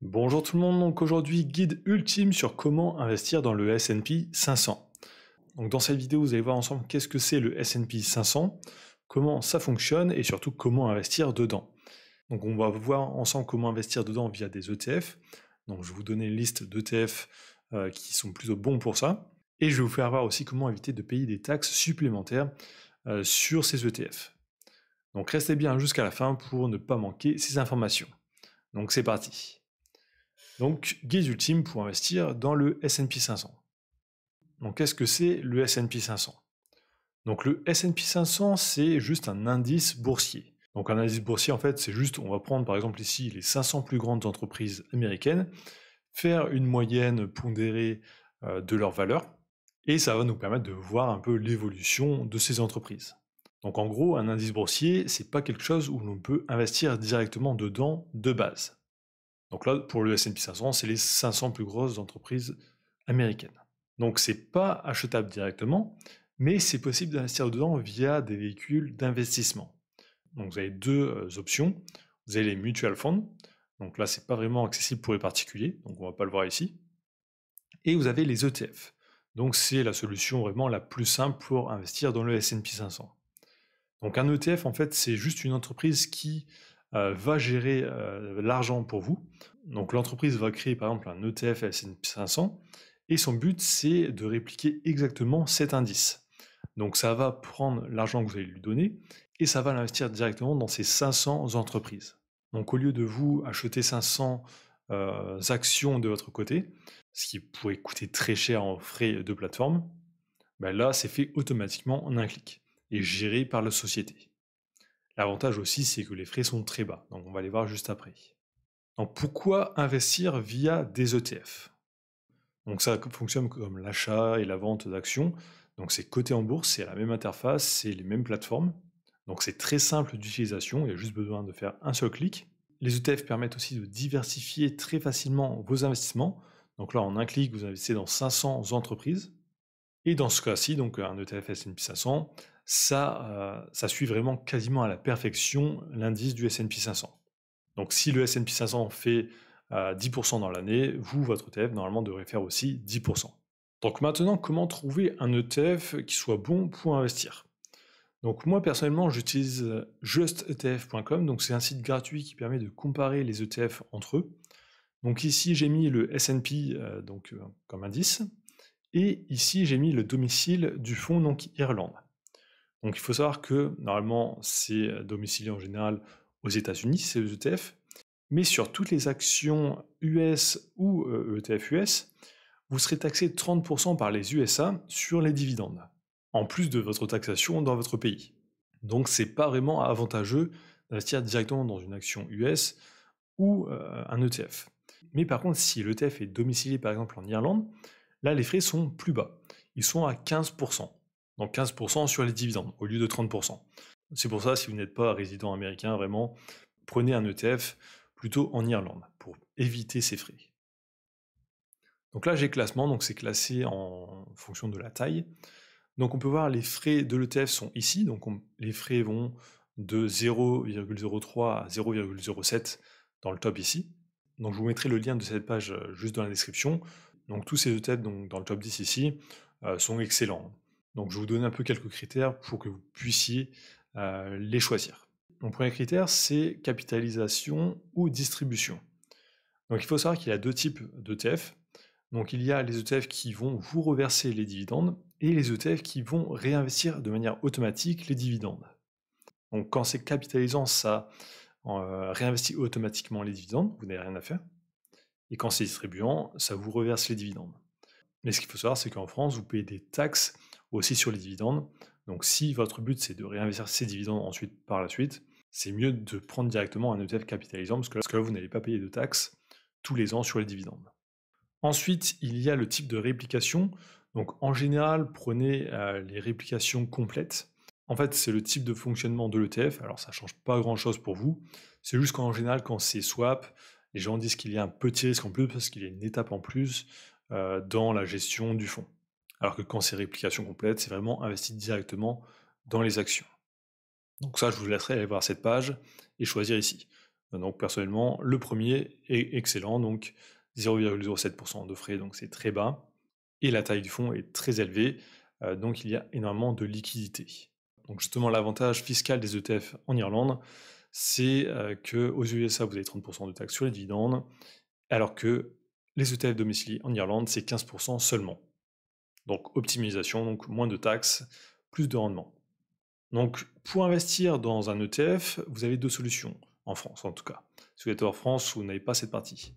Bonjour tout le monde, donc aujourd'hui guide ultime sur comment investir dans le S&P 500. Donc dans cette vidéo vous allez voir ensemble qu'est-ce que c'est le S&P 500, comment ça fonctionne et surtout comment investir dedans. Donc on va voir ensemble comment investir dedans via des ETF. Donc je vais vous donner une liste d'ETF qui sont plutôt bons pour ça. Et je vais vous faire voir aussi comment éviter de payer des taxes supplémentaires sur ces ETF. Donc restez bien jusqu'à la fin pour ne pas manquer ces informations. Donc c'est parti. Donc, guide ultime pour investir dans le S&P 500. Donc, qu'est-ce que c'est le S&P 500 ? Donc, le S&P 500, c'est juste un indice boursier. Donc, un indice boursier, en fait, c'est juste, on va prendre par exemple ici les 500 plus grandes entreprises américaines, faire une moyenne pondérée de leur valeur, et ça va nous permettre de voir un peu l'évolution de ces entreprises. Donc, en gros, un indice boursier, c'est pas quelque chose où l'on peut investir directement dedans de base. Donc là, pour le S&P 500, c'est les 500 plus grosses entreprises américaines. Donc c'est pas achetable directement, mais c'est possible d'investir dedans via des véhicules d'investissement. Donc vous avez deux options. Vous avez les mutual funds. Donc là, c'est pas vraiment accessible pour les particuliers, donc on va pas le voir ici. Et vous avez les ETF. Donc c'est la solution vraiment la plus simple pour investir dans le S&P 500. Donc un ETF, en fait, c'est juste une entreprise qui va gérer l'argent pour vous. Donc l'entreprise va créer par exemple un ETF S&P 500 et son but c'est de répliquer exactement cet indice. Donc ça va prendre l'argent que vous allez lui donner et ça va l'investir directement dans ces 500 entreprises. Donc au lieu de vous acheter 500 actions de votre côté, ce qui pourrait coûter très cher en frais de plateforme, ben là c'est fait automatiquement en un clic et géré par la société. L'avantage aussi, c'est que les frais sont très bas, donc on va les voir juste après. Donc pourquoi investir via des ETF ? Donc ça fonctionne comme l'achat et la vente d'actions, donc c'est coté en bourse, c'est la même interface, c'est les mêmes plateformes, donc c'est très simple d'utilisation, il y a juste besoin de faire un seul clic. Les ETF permettent aussi de diversifier très facilement vos investissements, donc là en un clic vous investissez dans 500 entreprises, et dans ce cas-ci, donc un ETF S&P 500, ça suit vraiment quasiment à la perfection l'indice du S&P 500. Donc si le S&P 500 fait 10% dans l'année, vous, votre ETF, normalement, devrait faire aussi 10%. Donc maintenant, comment trouver un ETF qui soit bon pour investir ? Donc moi, personnellement, j'utilise justetf.com, donc c'est un site gratuit qui permet de comparer les ETF entre eux. Donc ici, j'ai mis le S&P comme indice, et ici, j'ai mis le domicile du fonds, donc Irlande. Donc il faut savoir que normalement, c'est domicilié en général aux États-Unis, ces ETF, mais sur toutes les actions US ou ETF US, vous serez taxé 30% par les USA sur les dividendes, en plus de votre taxation dans votre pays. Donc c'est pas vraiment avantageux d'investir directement dans une action US ou un ETF. Mais par contre, si l'ETF est domicilié par exemple en Irlande, là les frais sont plus bas. Ils sont à 15%. Donc 15% sur les dividendes au lieu de 30%. C'est pour ça, si vous n'êtes pas résident américain, vraiment, prenez un ETF plutôt en Irlande pour éviter ces frais. Donc là, j'ai classement, donc c'est classé en fonction de la taille. Donc on peut voir les frais de l'ETF sont ici, donc les frais vont de 0,03 à 0,07 dans le top ici. Donc je vous mettrai le lien de cette page juste dans la description. Donc tous ces ETF donc, dans le top 10 ici sont excellents. Donc je vais vous donne un peu quelques critères pour que vous puissiez les choisir. Mon premier critère, c'est capitalisation ou distribution. Donc il faut savoir qu'il y a deux types d'ETF. Donc il y a les ETF qui vont vous reverser les dividendes et les ETF qui vont réinvestir de manière automatique les dividendes. Donc quand c'est capitalisant, ça réinvestit automatiquement les dividendes, vous n'avez rien à faire. Et quand c'est distribuant, ça vous reverse les dividendes. Mais ce qu'il faut savoir, c'est qu'en France, vous payez des taxes aussi sur les dividendes. Donc si votre but c'est de réinvestir ces dividendes ensuite par la suite, c'est mieux de prendre directement un ETF capitalisant parce que là vous n'allez pas payer de taxes tous les ans sur les dividendes. Ensuite, il y a le type de réplication. Donc en général, prenez les réplications complètes. En fait, c'est le type de fonctionnement de l'ETF. Alors ça ne change pas grand-chose pour vous. C'est juste qu'en général, quand c'est swap, les gens disent qu'il y a un petit risque en plus parce qu'il y a une étape en plus dans la gestion du fonds. Alors que quand c'est réplication complète, c'est vraiment investi directement dans les actions. Donc ça, je vous laisserai aller voir cette page et choisir ici. Donc personnellement, le premier est excellent, donc 0,07% de frais, donc c'est très bas. Et la taille du fonds est très élevée, donc il y a énormément de liquidité. Donc justement, l'avantage fiscal des ETF en Irlande, c'est qu'aux USA, vous avez 30% de taxes sur les dividendes, alors que les ETF domiciliés en Irlande, c'est 15% seulement. Donc optimisation, donc moins de taxes, plus de rendement. Donc pour investir dans un ETF, vous avez deux solutions, en France en tout cas. Si vous êtes hors France, vous n'avez pas cette partie.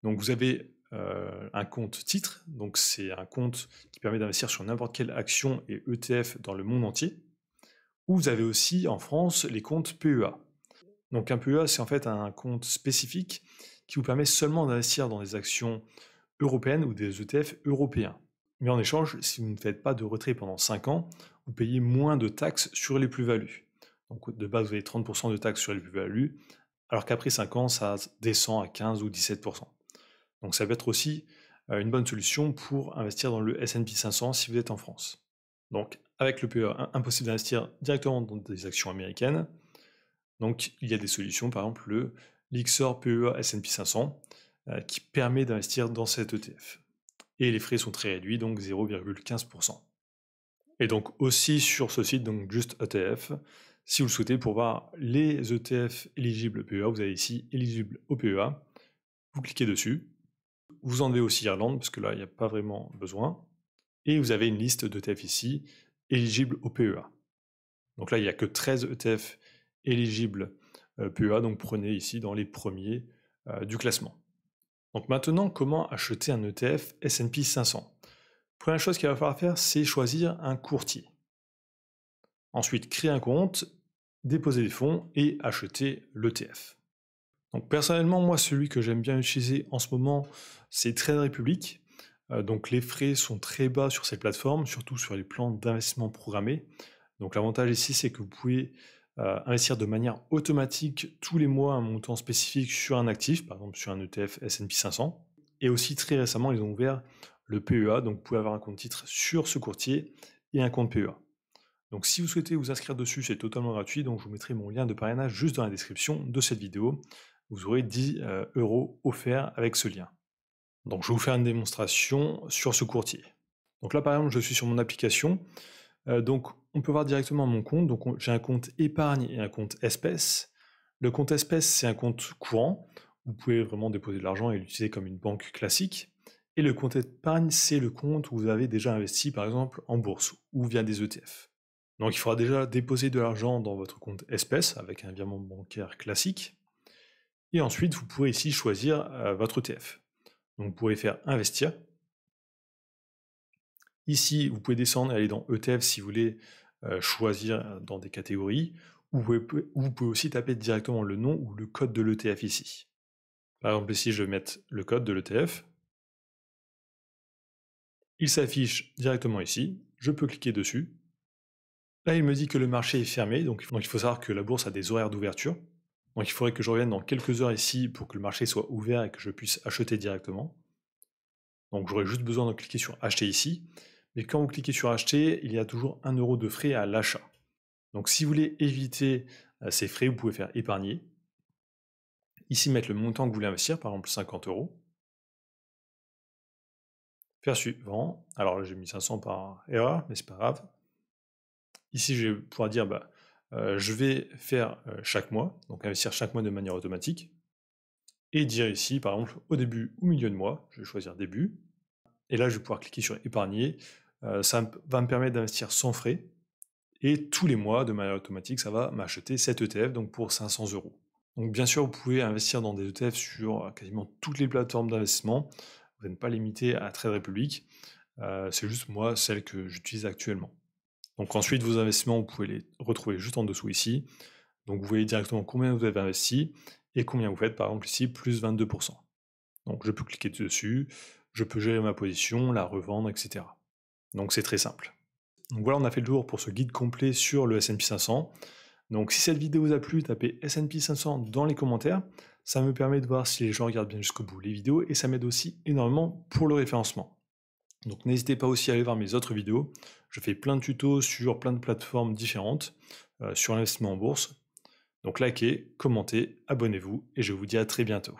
Donc vous avez un compte titre, donc c'est un compte qui permet d'investir sur n'importe quelle action et ETF dans le monde entier. Ou vous avez aussi en France les comptes PEA. Donc un PEA, c'est en fait un compte spécifique qui vous permet seulement d'investir dans des actions européennes ou des ETF européens. Mais en échange, si vous ne faites pas de retrait pendant 5 ans, vous payez moins de taxes sur les plus-values. Donc de base, vous avez 30% de taxes sur les plus-values, alors qu'après 5 ans, ça descend à 15 ou 17%. Donc ça peut être aussi une bonne solution pour investir dans le S&P 500 si vous êtes en France. Donc avec le PEA, impossible d'investir directement dans des actions américaines. Donc il y a des solutions, par exemple le Lyxor PEA S&P 500 qui permet d'investir dans cet ETF. Et les frais sont très réduits, donc 0,15%. Et donc aussi sur ce site, donc juste ETF, si vous le souhaitez, pour voir les ETF éligibles PEA, vous avez ici éligible au PEA, vous cliquez dessus, vous enlevez aussi Irlande, parce que là, il n'y a pas vraiment besoin, et vous avez une liste d'ETF ici, éligibles au PEA. Donc là, il n'y a que 13 ETF éligibles PEA, donc prenez ici dans les premiers du classement. Donc maintenant, comment acheter un ETF S&P 500 ? Première chose qu'il va falloir faire, c'est choisir un courtier. Ensuite, créer un compte, déposer des fonds et acheter l'ETF. Donc personnellement, moi, celui que j'aime bien utiliser en ce moment, c'est Trade Republic. Donc les frais sont très bas sur cette plateforme, surtout sur les plans d'investissement programmés. Donc l'avantage ici, c'est que vous pouvez investir de manière automatique tous les mois un montant spécifique sur un actif, par exemple sur un ETF S&P 500. Et aussi très récemment, ils ont ouvert le PEA, donc vous pouvez avoir un compte titre sur ce courtier et un compte PEA. Donc si vous souhaitez vous inscrire dessus, c'est totalement gratuit, donc je vous mettrai mon lien de parrainage juste dans la description de cette vidéo. Vous aurez 10 € offerts avec ce lien. Donc je vais vous faire une démonstration sur ce courtier. Donc là par exemple, je suis sur mon application. Donc on peut voir directement mon compte. Donc j'ai un compte épargne et un compte espèces. Le compte espèces, c'est un compte courant. Vous pouvez vraiment déposer de l'argent et l'utiliser comme une banque classique. Et le compte épargne, c'est le compte où vous avez déjà investi par exemple en bourse ou via des ETF. Donc il faudra déjà déposer de l'argent dans votre compte espèces avec un virement bancaire classique. Et ensuite, vous pourrez ici choisir votre ETF. Donc vous pourrez faire investir. Ici, vous pouvez descendre et aller dans ETF si vous voulez choisir dans des catégories. Ou vous pouvez aussi taper directement le nom ou le code de l'ETF ici. Par exemple, ici, je vais mettre le code de l'ETF. Il s'affiche directement ici. Je peux cliquer dessus. Là, il me dit que le marché est fermé. Donc il faut savoir que la bourse a des horaires d'ouverture. Donc il faudrait que je revienne dans quelques heures ici pour que le marché soit ouvert et que je puisse acheter directement. Donc j'aurai juste besoin de cliquer sur acheter ici. Mais quand vous cliquez sur acheter, il y a toujours 1 € de frais à l'achat. Donc si vous voulez éviter ces frais, vous pouvez faire épargner. Ici mettre le montant que vous voulez investir, par exemple 50 €. Faire suivant. Alors là j'ai mis 500 par erreur, mais c'est pas grave. Ici je vais pouvoir dire je vais faire chaque mois, donc investir chaque mois de manière automatique. Et dire ici, par exemple, au début ou milieu de mois, je vais choisir début. Et là, je vais pouvoir cliquer sur épargner. Ça va me permettre d'investir sans frais. Et tous les mois, de manière automatique, ça va m'acheter cet ETF, donc pour 500 €. Donc bien sûr, vous pouvez investir dans des ETF sur quasiment toutes les plateformes d'investissement. Vous n'êtes pas limité à Trade Republic. C'est juste moi, celle que j'utilise actuellement. Donc ensuite, vos investissements, vous pouvez les retrouver juste en dessous ici. Donc vous voyez directement combien vous avez investi et combien vous faites, par exemple ici, plus 22%. Donc je peux cliquer dessus, je peux gérer ma position, la revendre, etc. Donc c'est très simple. Donc voilà, on a fait le tour pour ce guide complet sur le S&P 500. Donc si cette vidéo vous a plu, tapez S&P 500 dans les commentaires. Ça me permet de voir si les gens regardent bien jusqu'au bout les vidéos et ça m'aide aussi énormément pour le référencement. Donc n'hésitez pas aussi à aller voir mes autres vidéos. Je fais plein de tutos sur plein de plateformes différentes sur l'investissement en bourse. Donc likez, commentez, abonnez-vous et je vous dis à très bientôt.